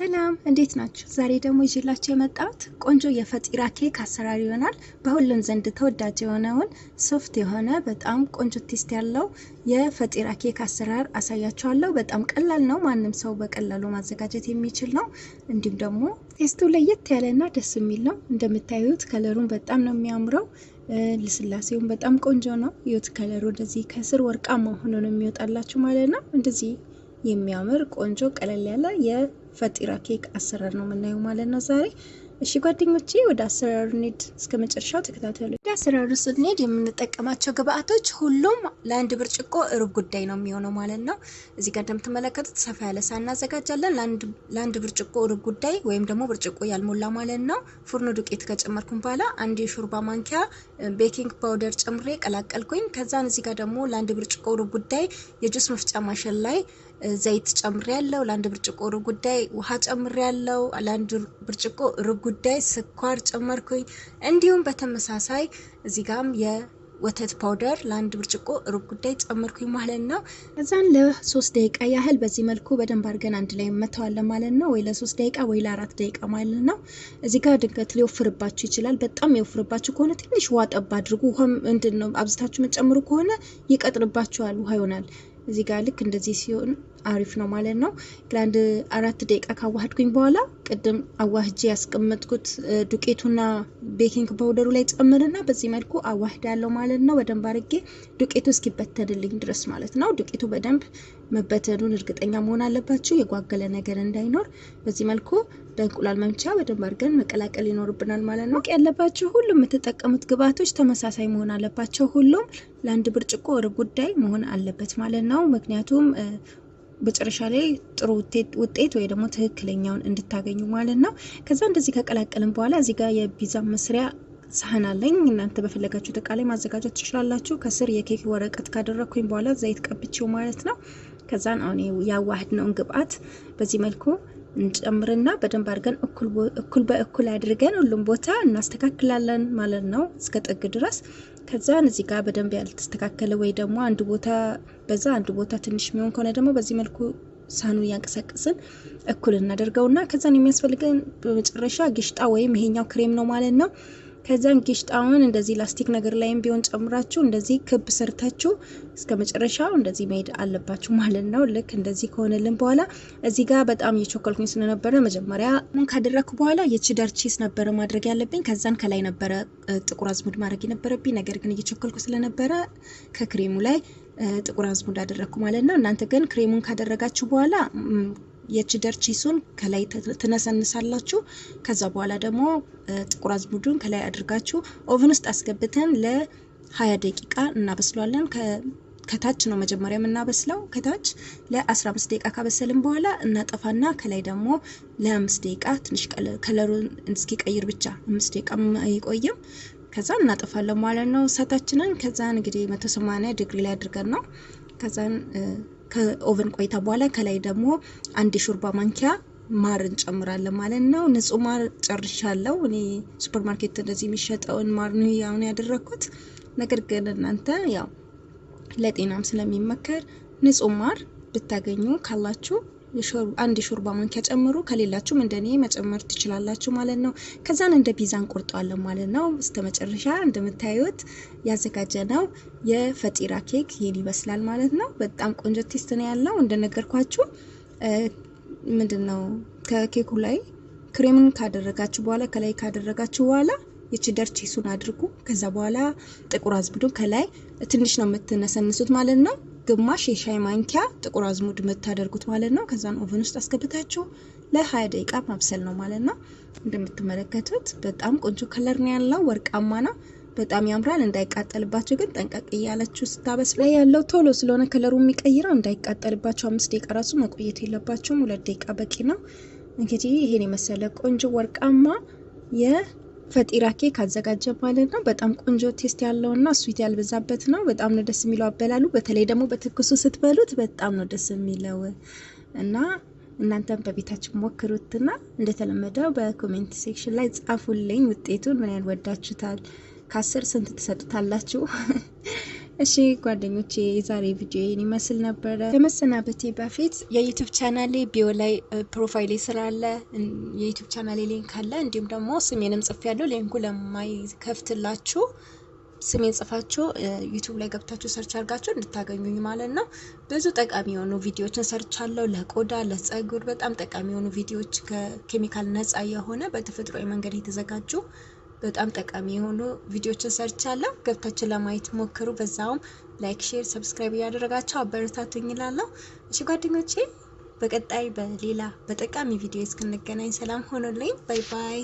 ሰላም እንዴት ናችሁ? ዛሬ ደግሞ ይዤላችሁ የመጣሁት ቆንጆ የፈጢራ ኬክ አሰራር ይሆናል። በሁሉም ዘንድ ተወዳጅ የሆነውን ሶፍት የሆነ በጣም ቆንጆ ቴስት ያለው የፈጢራ ኬክ አሰራር አሳያችኋለሁ። በጣም ቀላል ነው። ማንም ሰው በቀላሉ ማዘጋጀት የሚችል ነው። እንዲሁም ደግሞ ቴስቱ ለየት ያለና ደስ የሚል ነው። እንደምታዩት ከለሩን በጣም ነው የሚያምረው። ልስላሴውን በጣም ቆንጆ ነው። ይሁት ከለሩ እንደዚህ ከስር ወርቃማ ሆኖ ነው የሚወጣላችሁ ማለት ነው። እንደዚህ የሚያምር ቆንጆ ቀለል ያለ የፈጢራ ኬክ አሰራር ነው የምናየው ማለት ነው ዛሬ። እሺ ጓደኞቼ ወደ አሰራሩ እንሂድ፣ እስከ መጨረሻው ተከታተሉ። ወደ አሰራሩ ስንሄድ የምንጠቀማቸው ግብአቶች ሁሉም ለአንድ ብርጭቆ ሩብ ጉዳይ ነው የሚሆነው ማለት ነው። እዚህ ጋር እንደምትመለከቱት ሰፋ ያለ ሳህን እናዘጋጃለን። ለአንድ ብርጭቆ ሩብ ጉዳይ ወይም ደግሞ ብርጭቆ ያልሞላ ማለት ነው። ፉርኖ ዱቄት ከጨመርኩኝ በኋላ አንድ የሾርባ ማንኪያ ቤኪንግ ፓውደር ጨምሬ ቀላቀልኩኝ። ከዛን እዚህ ጋር ደግሞ ለአንድ ብርጭቆ ሩብ ጉዳይ የጁስ መፍጫ ማሽን ላይ ዘይት ጨምሬ ያለው፣ ለአንድ ብርጭቆ ሩብ ጉዳይ ውሃ ጨምሬ ያለው፣ ለአንድ ብርጭቆ ሩብ ጉዳይ ስኳር ጨመርኩኝ። እንዲሁም በተመሳሳይ እዚህ ጋርም የወተት ፓውደር ለአንድ ብርጭቆ ሩብ ጉዳይ ጨመርኩኝ ማለት ነው። ከዛን ለ3 ደቂቃ ያህል በዚህ መልኩ በደንብ አድርገን አንድ ላይ መተዋለን ማለት ነው። ወይ ለ3 ደቂቃ ወይ ለ4 ደቂቃ ማለት ነው። እዚህ ጋር ድንገት ሊወፍርባችሁ ይችላል። በጣም የወፍርባችሁ ከሆነ ትንሽ ውሃ ጠብ አድርጉ። ውሃ ምንድነው አብዝታችሁ መጨመሩ ከሆነ ይቀጥርባችኋል፣ ውሃ ይሆናል። እዚህ ጋር ልክ እንደዚህ ሲሆን አሪፍ ነው ማለት ነው። ለአንድ 4 ደቂቃ ካዋህድኩኝ በኋላ ቅድም አዋህጄ ያስቀመጥኩት ዱቄቱና ቤኪንግ ፓውደሩ ላይ ጨምርና በዚህ መልኩ አዋህዳለሁ ማለት ነው። በደንብ አድርጌ ዱቄቱ እስኪበተንልኝ ድረስ ማለት ነው። ዱቄቱ በደንብ መበተኑን እርግጠኛ መሆን አለባችሁ፣ የጓገለ ነገር እንዳይኖር። በዚህ መልኩ በእንቁላል መምቻ በደንብ አድርገን መቀላቀል ይኖርብናል ማለት ነው። ያለባችሁ ሁሉም የምትጠቀሙት ግብአቶች ተመሳሳይ መሆን አለባቸው። ሁሉም ለአንድ ብርጭቆ ሩብ ጉዳይ መሆን አለበት ማለት ነው። ምክንያቱም በመጨረሻ ላይ ጥሩ ውጤት ወይ ደግሞ ትክክለኛውን እንድታገኙ ማለት ነው። ከዛ እንደዚህ ከቀላቀልን በኋላ እዚህ ጋር የፒዛ መስሪያ ሳህን አለኝ። እናንተ በፈለጋችሁ እቃ ላይ ማዘጋጀት ትችላላችሁ። ከስር የኬክ ወረቀት ካደረኩኝ በኋላ ዘይት ቀብቼው ማለት ነው። ከዛን አሁን ያዋህድነውን ግብአት በዚህ መልኩ እንጨምርና በደንብ አድርገን እኩል በእኩል አድርገን ሁሉም ቦታ እናስተካክላለን ማለት ነው እስከ ጥግ ድረስ። ከዛን እዚህ ጋር በደንብ ያልተስተካከለ ወይ ደግሞ አንድ ቦታ በዛ አንድ ቦታ ትንሽ የሚሆን ከሆነ ደግሞ በዚህ መልኩ ሳህኑን ያንቀሳቀስን እኩል እናደርገውና ከዛን የሚያስፈልገን በመጨረሻ ግሽጣ ወይም ይሄኛው ክሬም ነው ማለት ነው። ከዛን ግሽጣውን እንደዚህ ላስቲክ ነገር ላይም ቢሆን ጨምራችሁ እንደዚህ ክብ ሰርታችሁ እስከ መጨረሻው እንደዚህ መሄድ አለባችሁ ማለት ነው። ልክ እንደዚህ ከሆነልን በኋላ እዚህ ጋር በጣም እየቾከልኩኝ ስለነበረ መጀመሪያ ምን ካደረኩ በኋላ የቺደር ቺዝ ነበር ማድረግ ያለብኝ። ከዛን ከላይ ነበረ ጥቁር አዝሙድ ማድረግ የነበረብኝ። ነገር ግን እየቾከልኩ ስለነበረ ከክሬሙ ላይ ጥቁር አዝሙድ አደረኩ ማለት ነው። እናንተ ግን ክሬሙን ካደረጋችሁ በኋላ የቺደር ቺሱን ከላይ ትነሰንሳላችሁ። ከዛ በኋላ ደግሞ ጥቁር አዝሙዱን ከላይ አድርጋችሁ ኦቨን ውስጥ አስገብተን ለ20 ደቂቃ እናበስሏለን። ከታች ነው መጀመሪያ የምናበስለው። ከታች ለ15 ደቂቃ ካበሰልን በኋላ እናጠፋና ከላይ ደግሞ ለ5 ደቂቃ ትንሽ ከለሩን እስኪቀይር ብቻ 5 ደቂቃ አይቆይም። ከዛ እናጠፋለን ማለት ነው እሳታችንን። ከዛ እንግዲህ 180 ዲግሪ ላይ አድርገን ነው ከዛን ከኦቨን ቆይታ በኋላ ከላይ ደግሞ አንድ ሾርባ ማንኪያ ማር እንጨምራለን ማለት ነው። ንጹህ ማር ጨርሻለሁ እኔ ሱፐርማርኬት እንደዚህ የሚሸጠውን ማር ነው ያውን ያደረኩት። ነገር ግን እናንተ ያው ለጤናም ስለሚመከር ንጹህ ማር ብታገኙ ካላችሁ አንድ ሾርባ ማንኪያ ጨምሩ። ከሌላችሁም እንደኔ መጨመር ትችላላችሁ ማለት ነው። ከዛን እንደ ፒዛ እንቆርጠዋለን ማለት ነው። በስተመጨረሻ እንደምታዩት ያዘጋጀነው የፈጢራ ኬክ ይሄን ይመስላል ማለት ነው። በጣም ቆንጆ ቴስት ነው ያለው። እንደነገርኳችሁ ምንድነው ከኬኩ ላይ ክሬምን ካደረጋችሁ በኋላ ከላይ ካደረጋችሁ በኋላ የቺደር ቺሱን አድርጉ። ከዛ በኋላ ጥቁር አዝሙዱን ከላይ ትንሽ ነው የምትነሰንሱት ማለት ነው። ግማሽ የሻይ ማንኪያ ጥቁር አዝሙድ የምታደርጉት ማለት ነው። ከዛን ኦቨን ውስጥ አስገብታችሁ ለ20 ደቂቃ ማብሰል ነው ማለት ነው። እንደምትመለከቱት በጣም ቆንጆ ከለር ነው ያለው፣ ወርቃማ ነው፣ በጣም ያምራል። እንዳይቃጠልባችሁ ግን ጠንቀቅ እያላችሁ ስታበስሉ ያለው ቶሎ ስለሆነ ከለሩ የሚቀይረው እንዳይቃጠልባችሁ 5 ደቂቃ ራሱ መቆየት የለባችሁም። 2 ደቂቃ በቂ ነው። እንግዲህ ይሄን የመሰለ ቆንጆ ወርቃማ ፈጢራ ኬክ አዘጋጀ ማለት ነው። በጣም ቆንጆ ቴስት ያለውና ስዊት ያልበዛበት ነው። በጣም ነው ደስ የሚለው አበላሉ። በተለይ ደግሞ በትኩሱ ስትበሉት በጣም ነው ደስ የሚለው እና እናንተም በቤታችሁ ሞክሩትና እንደተለመደው በኮሜንት ሴክሽን ላይ ጻፉልኝ ውጤቱን ምን ያህል ወዳችሁታል። ከ10 ስንት ትሰጡታላችሁ? እሺ ጓደኞቼ የዛሬ ቪዲዮ ይሄን ይመስል ነበር። ከመሰናበቴ በፊት የዩቲዩብ ቻናሌ ቢዮ ላይ ፕሮፋይሌ ስራ አለ፣ የዩቲዩብ ቻናሌ ሊንክ አለ። እንዲሁም ደግሞ ስሜንም ጽፌያለሁ። ሊንኩ ለማይከፍትላችሁ ስሜን ጽፋችሁ ዩቲዩብ ላይ ገብታችሁ ሰርች አድርጋችሁ እንድታገኙኝ ማለት ነው። ብዙ ጠቃሚ የሆኑ ቪዲዮዎችን ሰርቻለሁ። ለቆዳ ለጸጉር በጣም ጠቃሚ የሆኑ ቪዲዮዎች ከኬሚካል ነፃ የሆነ በተፈጥሯዊ መንገድ የተዘጋጁ በጣም ጠቃሚ የሆኑ ቪዲዮዎችን ሰርቻለሁ። ገብታችሁ ለማየት ሞክሩ። በዛውም ላይክ፣ ሼር፣ ሰብስክራይብ እያደረጋችሁ አበረታቱኝ እላለሁ። እሺ ጓደኞቼ በቀጣይ በሌላ በጠቃሚ ቪዲዮ እስክንገናኝ ሰላም ሆኖልኝ። ባይ ባይ።